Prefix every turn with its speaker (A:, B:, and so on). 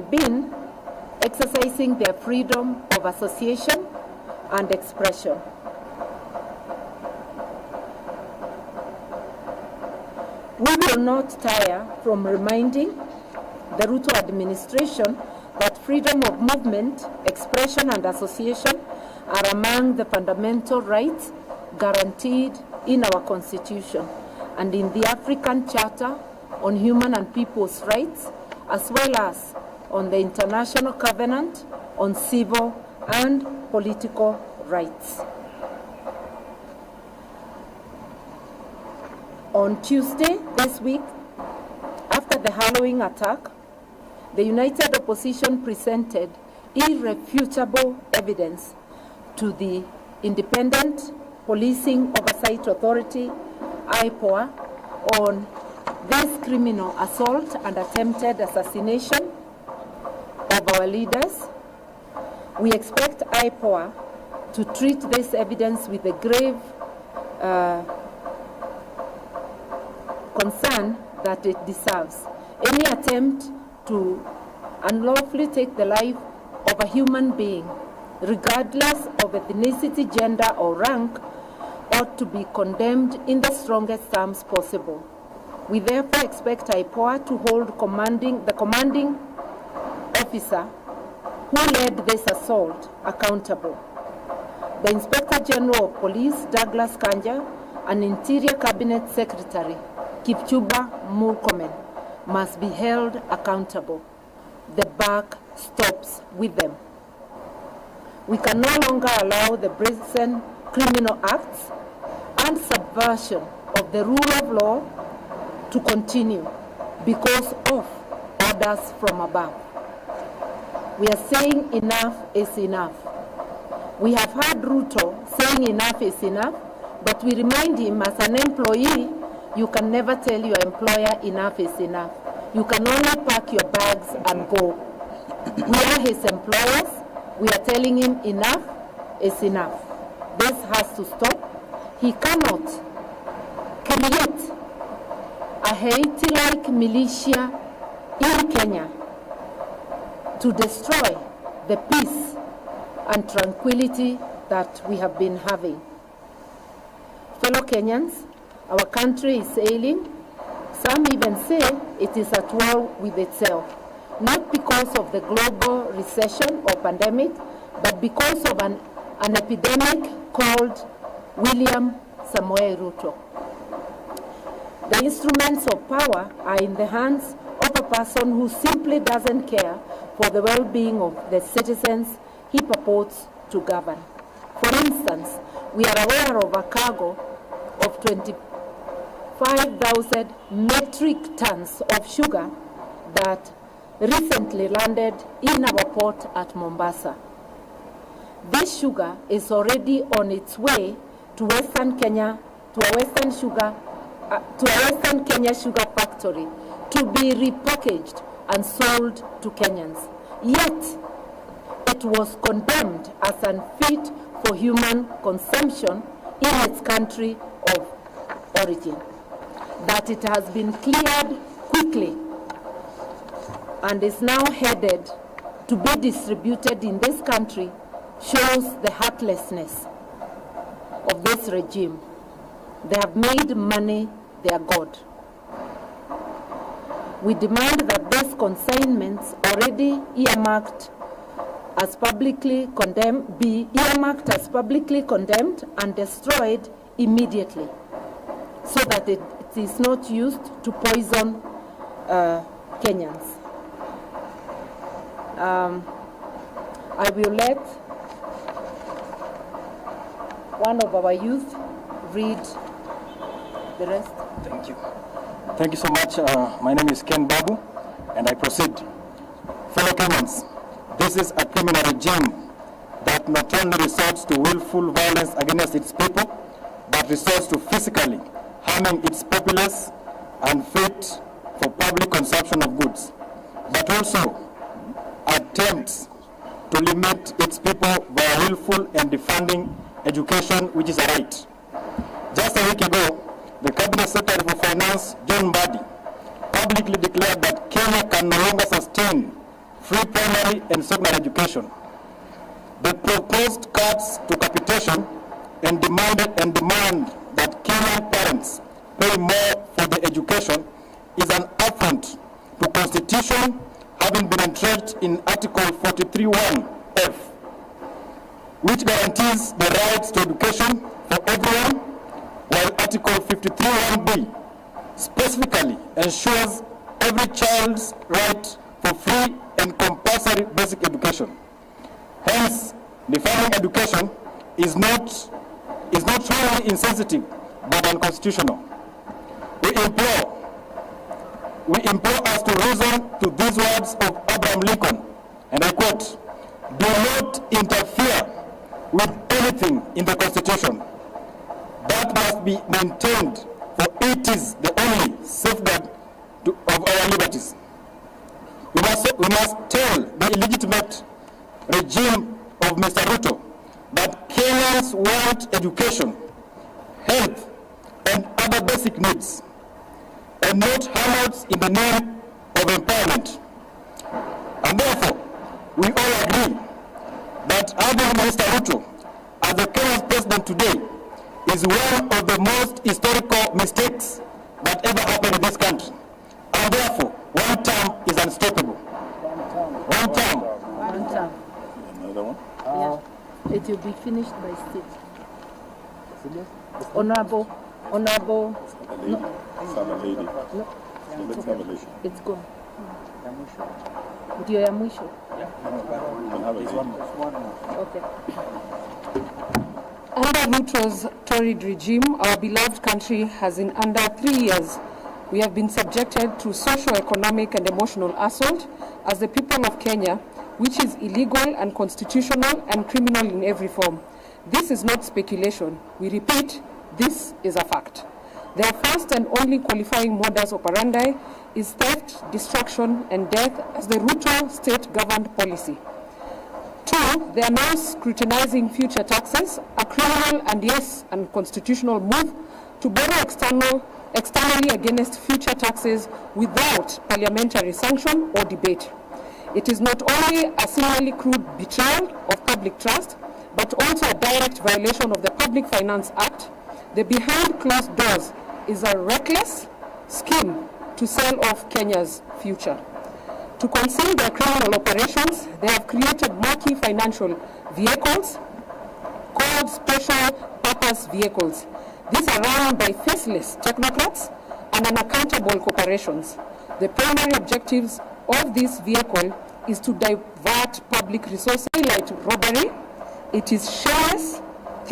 A: been exercising their freedom of association and expression. We will not tire from reminding the Ruto administration that freedom of movement, expression, and association are among the fundamental rights guaranteed in our Constitution and in the African Charter on Human and People's Rights, as well as on the International Covenant on Civil and Political Rights. On Tuesday this week, after the Halloween attack, the United Opposition presented irrefutable evidence to the Independent Policing Oversight Authority, IPOA, on this criminal assault and attempted assassination of our leaders. We expect IPOA to treat this evidence with a grave concern that it deserves. Any attempt to unlawfully take the life of a human being, regardless of ethnicity, gender, or rank, ought to be condemned in the strongest terms possible. We therefore expect IPOA to hold the commanding officer who led this assault accountable. The Inspector General of Police, Douglas Kanja, and Interior Cabinet Secretary, Kipchumba Murkomen, must be held accountable. The buck stops with them. We can no longer allow the brazen criminal acts and subversion of the rule of law to continue because of orders from above. We are saying enough is enough. We have heard Ruto saying enough is enough, but we remind him as an employee, you can never tell your employer enough is enough. You can only pack your bags and go. We are his employers. We are telling him enough is enough. This has to stop. He cannot create a Haiti-like militia in Kenya to destroy the peace and tranquility that we have been having. Fellow Kenyans, our country is ailing. Some even say it is at war with itself, not because of the global recession or pandemic, but because of an epidemic called William Samoei Ruto. The instruments of power are in the hands of a person who simply doesn't care for the well-being of the citizens he purports to govern. For instance, we are aware of a cargo of 25,000 metric tons of sugar that recently landed in our port at Mombasa. This sugar is already on its way to Western Kenya, to a Western Kenya sugar factory to be repackaged and sold to Kenyans. Yet, it was condemned as unfit for human consumption in its country of origin. That it has been cleared quickly and is now headed to be distributed in this country shows the heartlessness of this regime. They have made money their god. We demand that these consignments already earmarked as publicly condemned be earmarked as publicly condemned and destroyed immediately, so that it is not used to poison Kenyans. I will let one of our youth read the rest.
B: Thank you. Thank you so much. My name is Ken Babu, and I proceed. Fellow Kenyans, this is a criminal regime that not only resorts to willful violence against its people, but resorts to physically harming its populace unfit for public consumption of goods, but also attempts to limit its people via willful and defunding education, which is a right. Just a week ago, the Cabinet Secretary for Finance, John Mbadi, publicly declared that Kenya can no longer sustain free primary and secondary education. The proposed cuts to capitation and demand that Kenyan parents pay more for the education is an affront to Constitution, having been entrenched in Article 43(1)(f), which guarantees the rights to education for everyone, while Article 53(1)(b) specifically ensures every child's right for free and compulsory basic education. Hence, defining education is not only insensitive but unconstitutional. We implore us to reason to these words of Abraham Lincoln, and I quote, "Do not interfere with anything in the Constitution. That must be maintained, for it is the only safeguard of our liberties." We must tell the illegitimate regime of Mr. Ruto that Kenyans want education, health, and other basic needs, and not handouts in the name of empowerment. And therefore, we all agree that having Mr. Ruto as the Kenyan president today is one of the most historical mistakes that ever happened in this country. And therefore, one term is unstoppable. One term.
A: One term.
C: Another one?
A: Yeah. It will be finished by state. Honorable.
C: A lady. Sama lady.
A: No,
C: So let's have a lady.
A: it's gone. Ndio ya mwisho.
C: We can have a lady.
A: Okay.
D: Under Ruto's torrid regime, our beloved country has in under 3 years, we have been subjected to socio-economic and emotional assault as the people of Kenya, which is illegal, unconstitutional, and criminal in every form. This is not speculation. We repeat, this is a fact. Their first and only qualifying modus operandi is theft, destruction, and death as the Ruto state-governed policy. 2, they are now scrutinizing future taxes, a criminal and yes, unconstitutional move to borrow externally against future taxes without parliamentary sanction or debate. It is not only a similarly crude betrayal of public trust, but also a direct violation of the Public Finance Act. The behind closed doors is a reckless scheme to sell off Kenya's future. To conceal their criminal operations, they have created marquee financial vehicles called special purpose vehicles. These are run by faceless technocrats and unaccountable corporations. The primary objectives of this vehicle is to divert public resources like robbery. It is shameless,